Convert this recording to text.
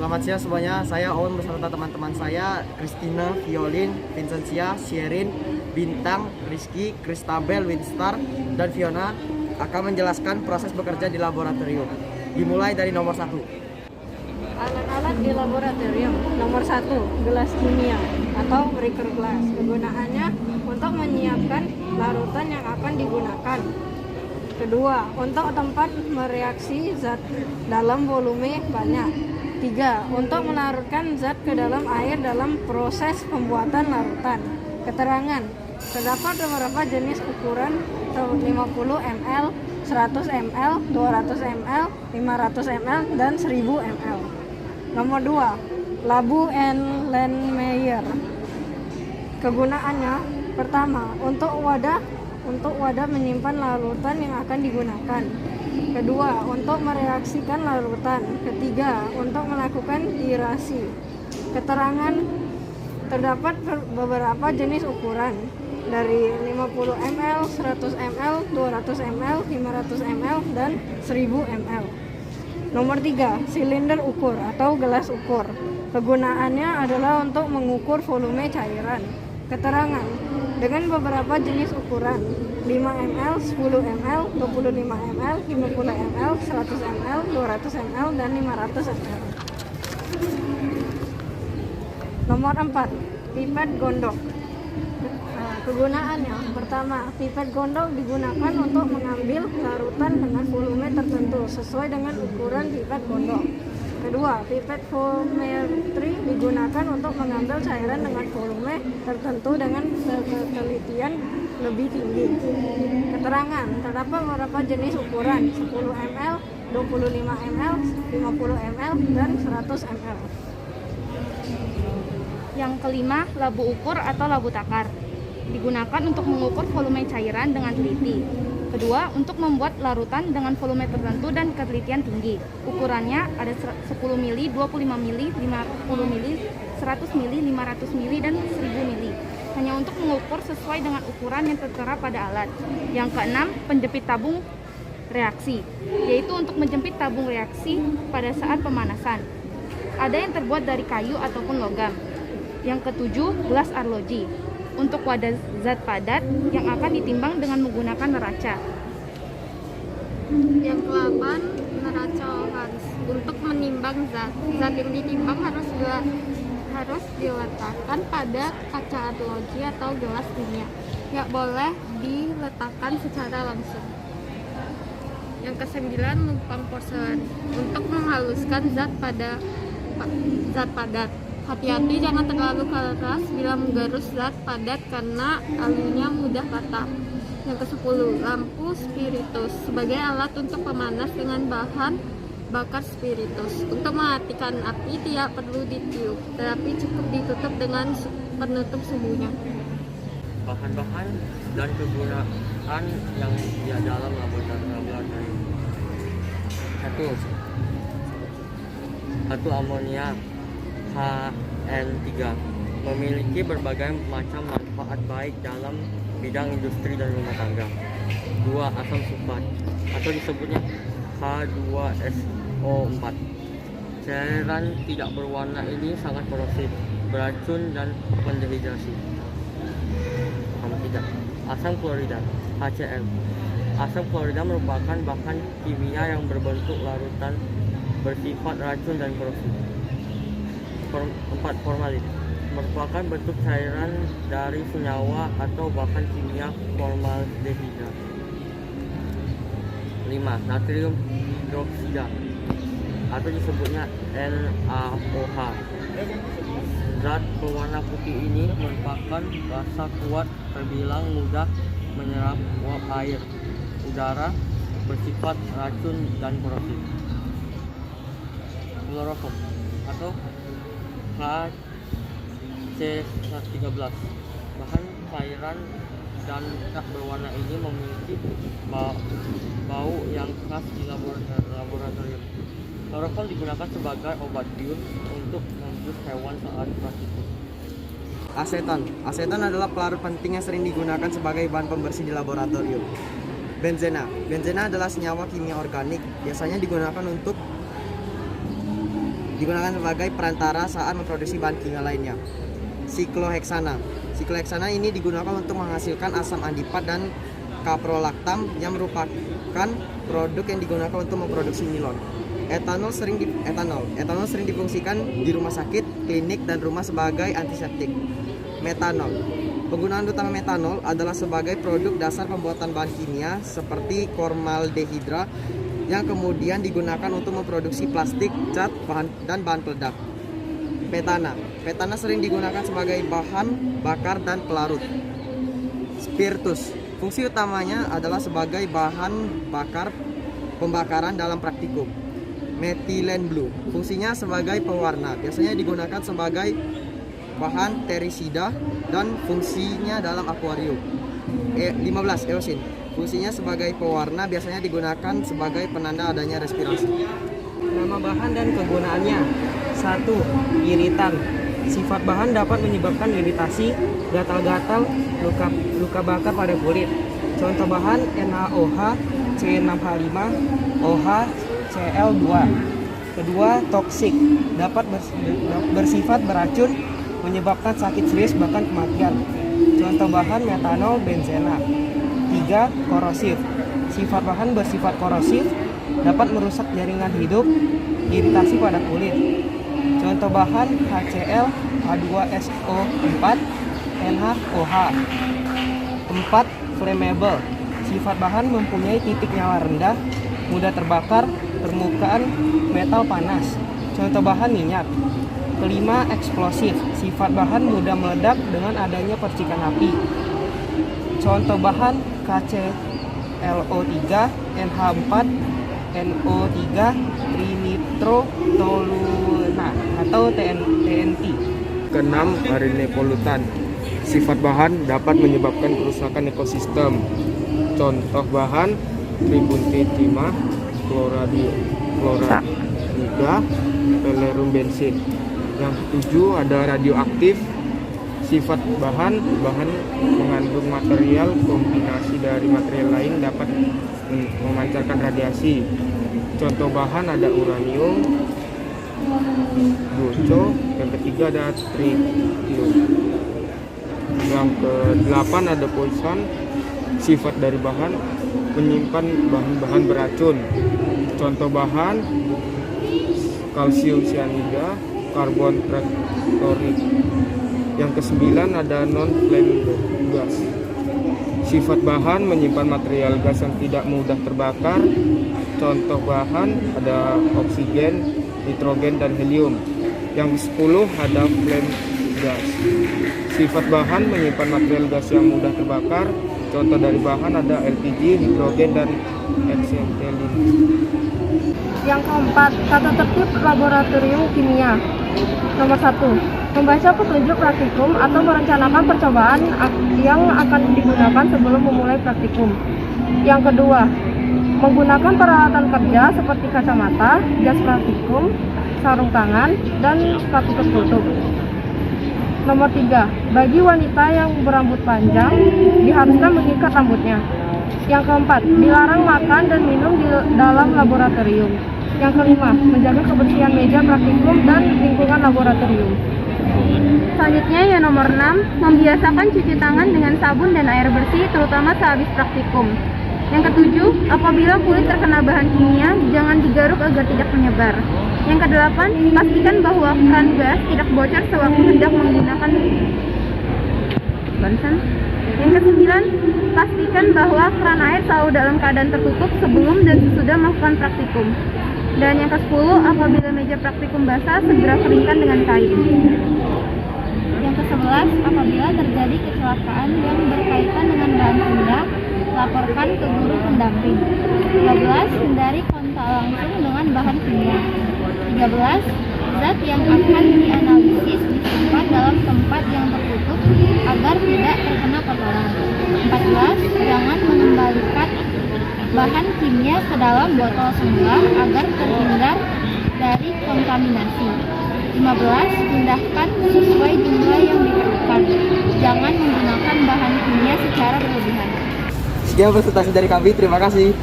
Selamat siang semuanya, saya Owen beserta teman-teman saya Christina, Violin, Vincentia, Sherin, Bintang, Rizky, Christabel, Winstar, dan Fiona akan menjelaskan proses bekerja di laboratorium. Dimulai dari nomor 1. Alat-alat di laboratorium. Nomor 1, gelas kimia atau breaker glass. Kegunaannya untuk menyiapkan larutan yang akan digunakan. Kedua, untuk tempat mereaksi zat dalam volume banyak. 3, untuk melarutkan zat ke dalam air dalam proses pembuatan larutan. Keterangan, terdapat beberapa jenis ukuran 50 ml, 100 ml, 200 ml, 500 ml, dan 1000 ml. Nomor 2, Labu and Landmeyer. Kegunaannya, pertama, untuk wadah menyimpan larutan yang akan digunakan. Kedua, untuk mereaksikan larutan. Ketiga, untuk melakukan tirasi. Keterangan, terdapat beberapa jenis ukuran dari 50 ml, 100 ml, 200 ml, 500 ml, dan 1000 ml. Nomor 3, silinder ukur atau gelas ukur. Kegunaannya adalah untuk mengukur volume cairan. Keterangan, dengan beberapa jenis ukuran 5 ml, 10 ml, 25 ml, 50 ml, 100 ml, 200 ml, dan 500 ml. Nomor 4, pipet gondok. Kegunaannya, pertama, pipet gondok digunakan untuk mengambil larutan dengan volume tertentu sesuai dengan ukuran pipet gondok. Kedua, pipet volumetri digunakan untuk mengambil cairan dengan volume tertentu dengan ketelitian lebih tinggi. Keterangan, terdapat beberapa jenis ukuran 10 ml, 25 ml, 50 ml, dan 100 ml. Yang kelima, labu ukur atau labu takar. Digunakan untuk mengukur volume cairan dengan teliti. Kedua, untuk membuat larutan dengan volume tertentu dan ketelitian tinggi. Ukurannya ada 10 ml, 25 ml, 50 ml, 100 ml, 500 ml, dan 1000 ml. Hanya untuk mengukur sesuai dengan ukuran yang tertera pada alat. Yang keenam, penjepit tabung reaksi, yaitu untuk menjepit tabung reaksi pada saat pemanasan. Ada yang terbuat dari kayu ataupun logam. Yang ketujuh, gelas arloji, untuk wadah zat padat yang akan ditimbang dengan menggunakan neraca. Yang ke-8, neraca Ohms, untuk menimbang zat. Zat yang ditimbang harus diletakkan pada kaca arloji atau gelas kimia. Nggak boleh diletakkan secara langsung. Yang ke-9, lubang porselen, untuk menghaluskan zat padat. Hati-hati jangan terlalu keras bila menggerus zat padat karena alumnya mudah patah. Yang ke-10, lampu spiritus, sebagai alat untuk pemanas dengan bahan bakar spiritus. Untuk mematikan api tidak perlu ditiup, tetapi cukup ditutup dengan penutup sumbunya. Bahan-bahan dan kegunaan yang di dalam laboratorium. 1 amonia HN3 memiliki berbagai macam manfaat baik dalam bidang industri dan rumah tangga. 2 asam sulfat atau disebutnya H2SO4. Cairan tidak berwarna ini sangat korosif, beracun, dan mendehidrasi. Asam klorida HCl. Asam klorida merupakan bahan kimia yang berbentuk larutan bersifat racun dan korosif. 4 formalin merupakan bentuk cairan dari senyawa atau bahan kimia formaldehida. 5 natrium hidroksida atau disebutnya NaOH. Zat berwarna putih ini merupakan rasa kuat, terbilang mudah menyerap uap air, udara, bersifat racun dan korosif. Kloroform atau HC13, bahan cairan dan tak berwarna ini memiliki bau yang khas di laboratorium. Kloroform digunakan sebagai obat bius untuk membius hewan saat praktikum. Asetan. Asetan adalah pelarut penting yang sering digunakan sebagai bahan pembersih di laboratorium. Benzena. Benzena adalah senyawa kimia organik, biasanya digunakan untuk digunakan sebagai perantara saat memproduksi bahan kimia lainnya. Sikloheksana. Sikloheksana ini digunakan untuk menghasilkan asam andipat dan kaprolaktam yang merupakan produk yang digunakan untuk memproduksi nilon. Etanol sering difungsikan di rumah sakit, klinik, dan rumah sebagai antiseptik. Metanol. Penggunaan utama metanol adalah sebagai produk dasar pembuatan bahan kimia seperti formaldehida yang kemudian digunakan untuk memproduksi plastik, cat, dan bahan peledak. Petana. Petana sering digunakan sebagai bahan bakar dan pelarut. Spiritus. Fungsi utamanya adalah sebagai bahan bakar pembakaran dalam praktikum. Methylene blue. Fungsinya sebagai pewarna. Biasanya digunakan sebagai bahan terisida dan fungsinya dalam akuarium. 15. Eosin. Fungsinya sebagai pewarna, biasanya digunakan sebagai penanda adanya respirasi. Nama bahan dan kegunaannya. 1. Iritan. Sifat bahan dapat menyebabkan iritasi, gatal-gatal, luka bakar pada kulit. Contoh bahan NaOH, C6H5, OH, Cl2. Kedua, toksik. Dapat bersifat beracun, menyebabkan sakit serius bahkan kematian. Contoh bahan metanol benzena. 3. Korosif. Sifat bahan bersifat korosif, dapat merusak jaringan hidup, iritasi pada kulit. Contoh bahan HCl, H2SO4, NaOH. 4. Flammable. Sifat bahan mempunyai titik nyala rendah, mudah terbakar, permukaan metal panas. Contoh bahan minyak. 5. Eksplosif. Sifat bahan mudah meledak dengan adanya percikan api. Contoh bahan KClO3, NH4, NO3, trinitrotoluena atau TNT. Keenam, marine polutan. Sifat bahan dapat menyebabkan kerusakan ekosistem. Contoh bahan tribuntetimah, klorat 3, pelerum bensin. Yang ketujuh ada radioaktif. Sifat bahan mengandung material kombinasi dari material lain dapat memancarkan radiasi. Contoh bahan ada uranium, goco. Yang ketiga ada tritium. Yang ke-8 ada poison. Sifat dari bahan menyimpan bahan-bahan beracun. Contoh bahan kalsium cyanida, karbon tetratorik. Yang ke-9 ada non-flammable gas. Sifat bahan menyimpan material gas yang tidak mudah terbakar. Contoh bahan ada oksigen, nitrogen, dan helium. Yang ke-10 ada flame gas. Sifat bahan menyimpan material gas yang mudah terbakar. Contoh dari bahan ada LPG, hidrogen, dan acetylene. Yang keempat, tata tertib laboratorium kimia. Nomor 1. Membaca petunjuk praktikum atau merencanakan percobaan yang akan digunakan sebelum memulai praktikum. Yang kedua, menggunakan peralatan kerja seperti kacamata, jas praktikum, sarung tangan, dan sepatu tertutup. Nomor 3, bagi wanita yang berambut panjang, diharuskan mengikat rambutnya. Yang keempat, dilarang makan dan minum di dalam laboratorium. Yang kelima, menjaga kebersihan meja praktikum dan lingkungan laboratorium. Selanjutnya yang nomor 6, membiasakan cuci tangan dengan sabun dan air bersih terutama sehabis praktikum. Yang ketujuh, apabila kulit terkena bahan kimia, jangan digaruk agar tidak menyebar. Yang kedelapan, pastikan bahwa keran gas tidak bocor sewaktu hendak menggunakan bansan. Yang kesembilan, pastikan bahwa keran air selalu dalam keadaan tertutup sebelum dan sesudah melakukan praktikum. Dan yang ke-10, apabila meja praktikum basah, segera keringkan dengan kain. Yang ke-11, apabila terjadi kecelakaan yang berkaitan dengan bahan kimia, laporkan ke guru pendamping. 12. Hindari kontak langsung dengan bahan kimia. 13. Zat yang akan dianalisis disimpan dalam tempat yang tertutup agar tidak terkena kotoran. 14. Jangan mengembalikan bahan kimia ke dalam botol semula agar terhindar dari kontaminasi. 15. Pindahkan sesuai jumlah yang diperlukan. Jangan menggunakan bahan kimia secara berlebihan. Sekian presentasi dari kami, terima kasih.